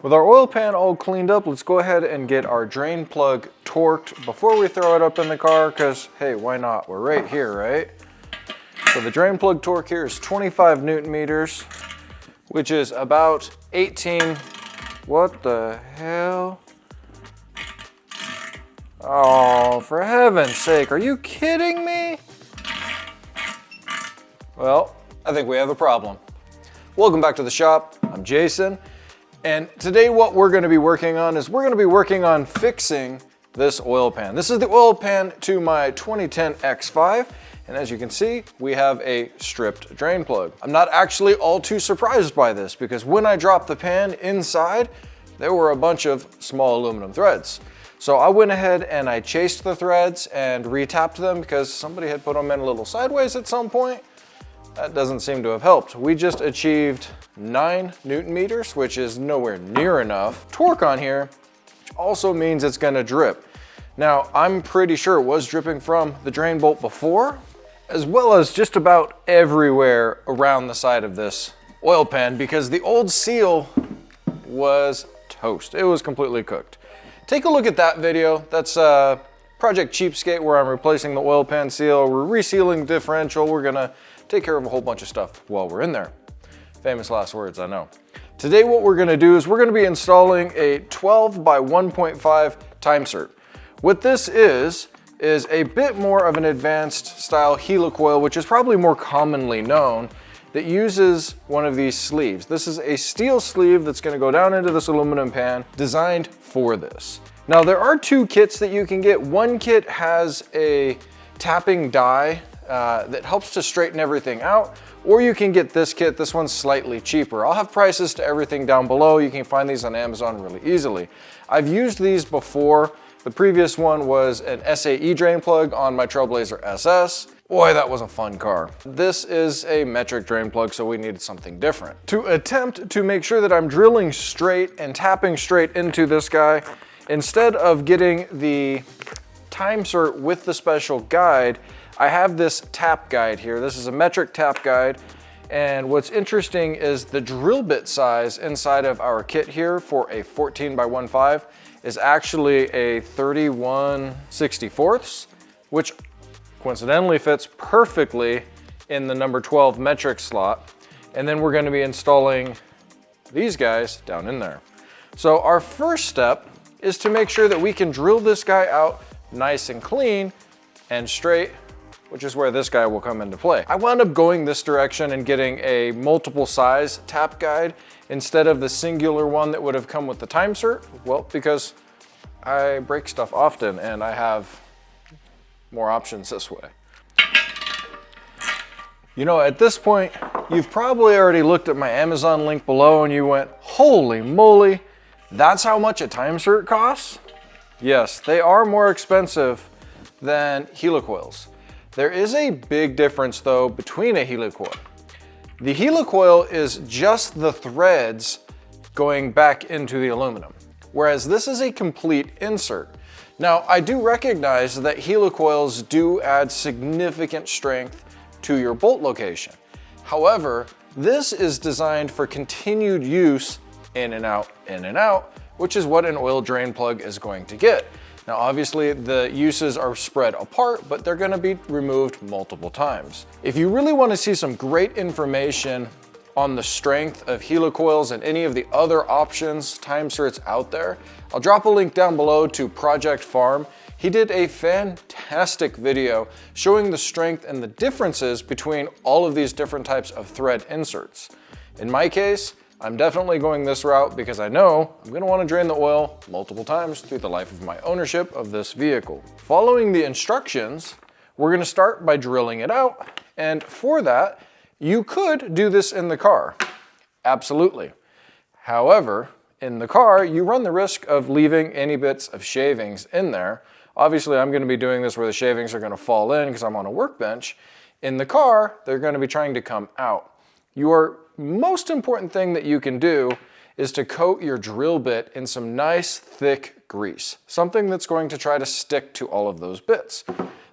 With our oil pan all cleaned up, let's go ahead and get our drain plug torqued before we throw it up in the car, because hey, why not? We're right here, right? So the drain plug torque here is 25 Newton meters, which is about 18, what the hell? Oh, for heaven's sake, are you kidding me? Well, I think we have a problem. Welcome back to the shop, I'm Jason. And today what we're gonna be working on is fixing this oil pan. This is the oil pan to my 2010 X5. And as you can see, we have a stripped drain plug. I'm not actually all too surprised by this because when I dropped the pan inside, there were a bunch of small aluminum threads. So I went ahead and I chased the threads and retapped them because somebody had put them in a little sideways at some point. That doesn't seem to have helped. We just achieved 9 Newton meters, which is nowhere near enough torque on here, which also means it's gonna drip. Now, I'm pretty sure it was dripping from the drain bolt before, as well as just about everywhere around the side of this oil pan because the old seal was toast. It was completely cooked. Take a look at that video. That's Project Cheapskate, where I'm replacing the oil pan seal. We're resealing the differential. We're gonna take care of a whole bunch of stuff while we're in there. Famous last words, I know. Today what we're gonna do is we're gonna be installing a 12 by 1.5 Time-Sert. What this is a bit more of an advanced style helicoil, which is probably more commonly known, that uses one of these sleeves. This is a steel sleeve that's gonna go down into this aluminum pan, designed for this. Now there are 2 kits that you can get. One kit has a tapping die that helps to straighten everything out, or you can get this kit. This one's slightly cheaper. I'll have prices to everything down below. You can find these on Amazon really easily. I've used these before. The previous one was an SAE drain plug on my Trailblazer SS. Boy, that was a fun car. This is a metric drain plug, so we needed something different. To attempt to make sure that I'm drilling straight and tapping straight into this guy, instead of getting the Time-Sert with the special guide, I have this tap guide here. This is a metric tap guide. And what's interesting is the drill bit size inside of our kit here for a 14 by 1.5 is actually a 31/64, which coincidentally fits perfectly in the number 12 metric slot. And then we're gonna be installing these guys down in there. So our first step is to make sure that we can drill this guy out nice and clean and straight, which is where this guy will come into play. I wound up going this direction and getting a multiple size tap guide instead of the singular one that would have come with the Time-Sert. Well, because I break stuff often and I have more options this way. You know, at this point, you've probably already looked at my Amazon link below and you went, holy moly, that's how much a Time-Sert costs? Yes, they are more expensive than helicoils. There is a big difference though between a helicoil. The helicoil is just the threads going back into the aluminum, whereas this is a complete insert. Now, I do recognize that helicoils do add significant strength to your bolt location. However, this is designed for continued use in and out, which is what an oil drain plug is going to get. Now, obviously the uses are spread apart, but they're gonna be removed multiple times. If you really wanna see some great information on the strength of helicoils and any of the other options, Time-Serts out there, I'll drop a link down below to Project Farm. He did a fantastic video showing the strength and the differences between all of these different types of thread inserts. In my case, I'm definitely going this route because I know I'm gonna wanna drain the oil multiple times through the life of my ownership of this vehicle. Following the instructions, we're gonna start by drilling it out. And for that, you could do this in the car, absolutely. However, in the car, you run the risk of leaving any bits of shavings in there. Obviously, I'm gonna be doing this where the shavings are gonna fall in because I'm on a workbench. In the car, they're gonna be trying to come out. Your most important thing that you can do is to coat your drill bit in some nice thick grease, something that's going to try to stick to all of those bits.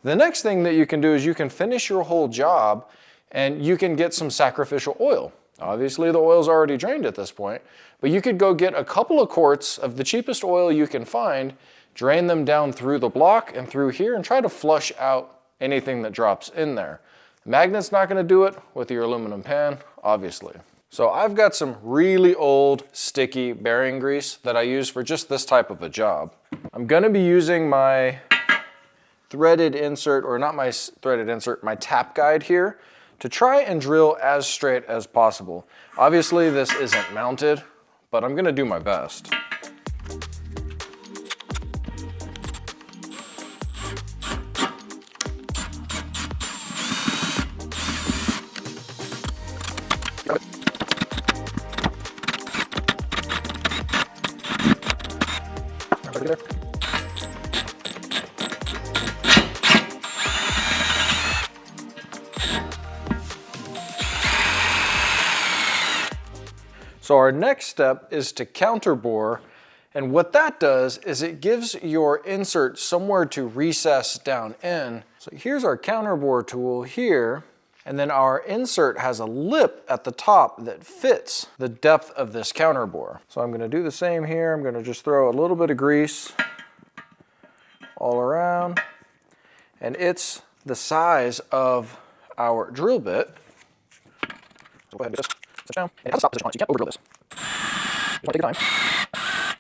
The next thing that you can do is you can finish your whole job and you can get some sacrificial oil. Obviously the oil's already drained at this point, but you could go get a couple of quarts of the cheapest oil you can find, drain them down through the block and through here, and try to flush out anything that drops in there. The magnet's not going to do it with your aluminum pan, obviously. So I've got some really old sticky bearing grease that I use for just this type of a job. I'm going to be using my threaded insert, or not my threaded insert, my tap guide here to try and drill as straight as possible. Obviously this isn't mounted, but I'm going to do my best. So our next step is to counterbore, and what that does is it gives your insert somewhere to recess down in. So here's our counterbore tool here, and then our insert has a lip at the top that fits the depth of this counterbore. So I'm going to do the same here. I'm going to just throw a little bit of grease all around, and it's the size of our drill bit. So go ahead and get this. Down. And it has a stop position on it, so you can't over drill this. You want to take your time.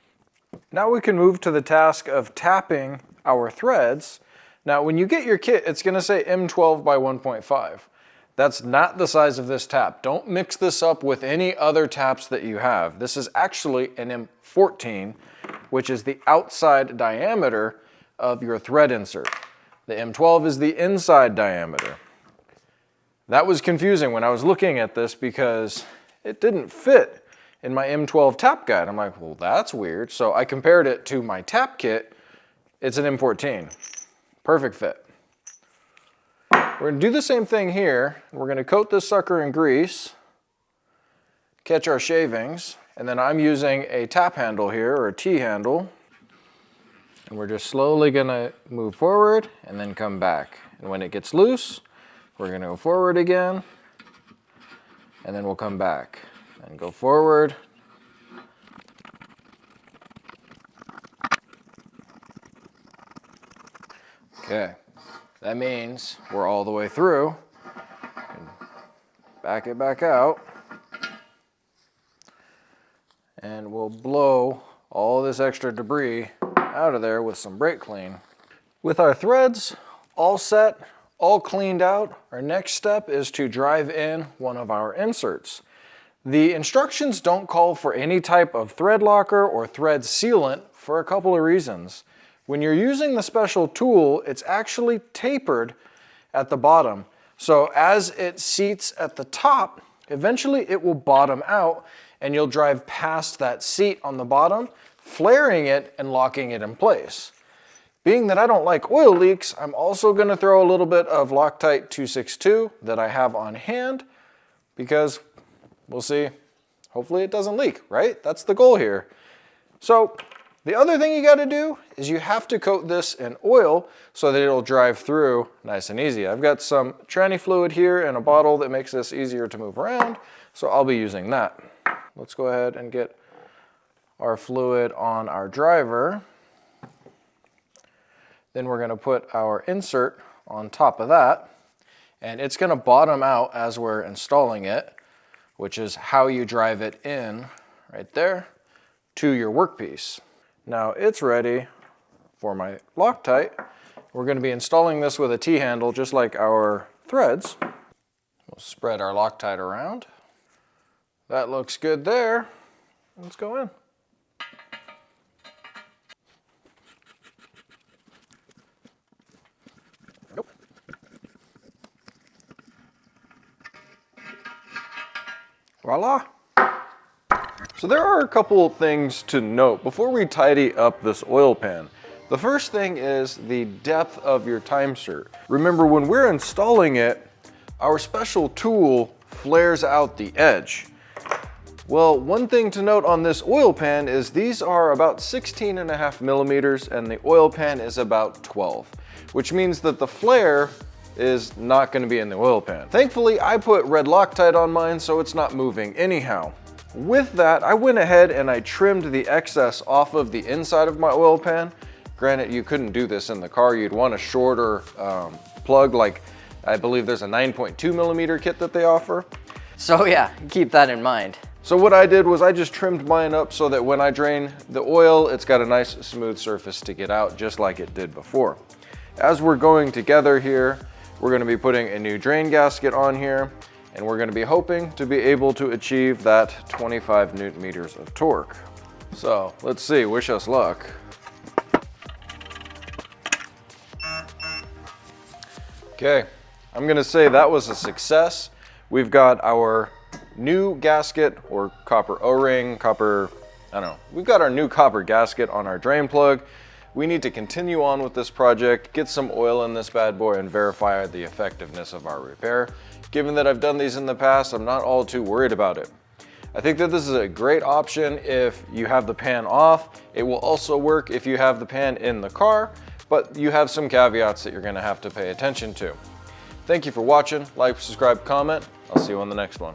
Now we can move to the task of tapping our threads. Now when you get your kit, it's going to say M12 by 1.5. That's not the size of this tap. Don't mix this up with any other taps that you have. This is actually an M14, which is the outside diameter of your thread insert. The M12 is the inside diameter. That was confusing when I was looking at this because it didn't fit in my M12 tap guide. I'm like, well, that's weird. So I compared it to my tap kit. It's an M14. Perfect fit. We're going to do the same thing here. We're going to coat this sucker in grease, catch our shavings, and then I'm using a tap handle here, or a T handle. And we're just slowly going to move forward and then come back. And when it gets loose, we're going to go forward again, and then we'll come back and go forward. Okay, that means we're all the way through. Back it back out, and we'll blow all this extra debris out of there with some brake clean. With our threads all set, all cleaned out, our next step is to drive in one of our inserts. The instructions don't call for any type of thread locker or thread sealant for a couple of reasons. When you're using the special tool, it's actually tapered at the bottom. So as it seats at the top, eventually it will bottom out and you'll drive past that seat on the bottom, flaring it and locking it in place. Being that I don't like oil leaks, I'm also going to throw a little bit of Loctite 262 that I have on hand because we'll see, hopefully it doesn't leak, right? That's the goal here. So the other thing you got to do is you have to coat this in oil so that it'll drive through nice and easy. I've got some tranny fluid here in a bottle that makes this easier to move around, so I'll be using that. Let's go ahead and get our fluid on our driver. Then we're going to put our insert on top of that, and it's going to bottom out as we're installing it, which is how you drive it in right there to your workpiece. Now it's ready for my Loctite. We're going to be installing this with a T-handle just like our threads. We'll spread our Loctite around. That looks good there. Let's go in. Voila! So there are a couple of things to note before we tidy up this oil pan. The first thing is the depth of your Time-Sert. Remember, when we're installing it, our special tool flares out the edge. Well, one thing to note on this oil pan is these are about 16.5 millimeters and the oil pan is about 12, which means that the flare is not going to be in the oil pan. Thankfully, I put red Loctite on mine, so it's not moving anyhow. With that, I went ahead and I trimmed the excess off of the inside of my oil pan. Granted, you couldn't do this in the car. You'd want a shorter plug, like I believe there's a 9.2 millimeter kit that they offer. So yeah, keep that in mind. So what I did was I just trimmed mine up so that when I drain the oil, it's got a nice smooth surface to get out, just like it did before. As we're going together here, we're going to be putting a new drain gasket on here, and we're going to be hoping to be able to achieve that 25 Newton meters of torque. So let's see, wish us luck. Okay, I'm going to say that was a success. We've got our new gasket or copper O-ring, we've got our new copper gasket on our drain plug. We need to continue on with this project, get some oil in this bad boy, and verify the effectiveness of our repair. Given that I've done these in the past, I'm not all too worried about it. I think that this is a great option if you have the pan off. It will also work if you have the pan in the car, but you have some caveats that you're going to have to pay attention to. Thank you for watching. Like, subscribe, comment. I'll see you on the next one.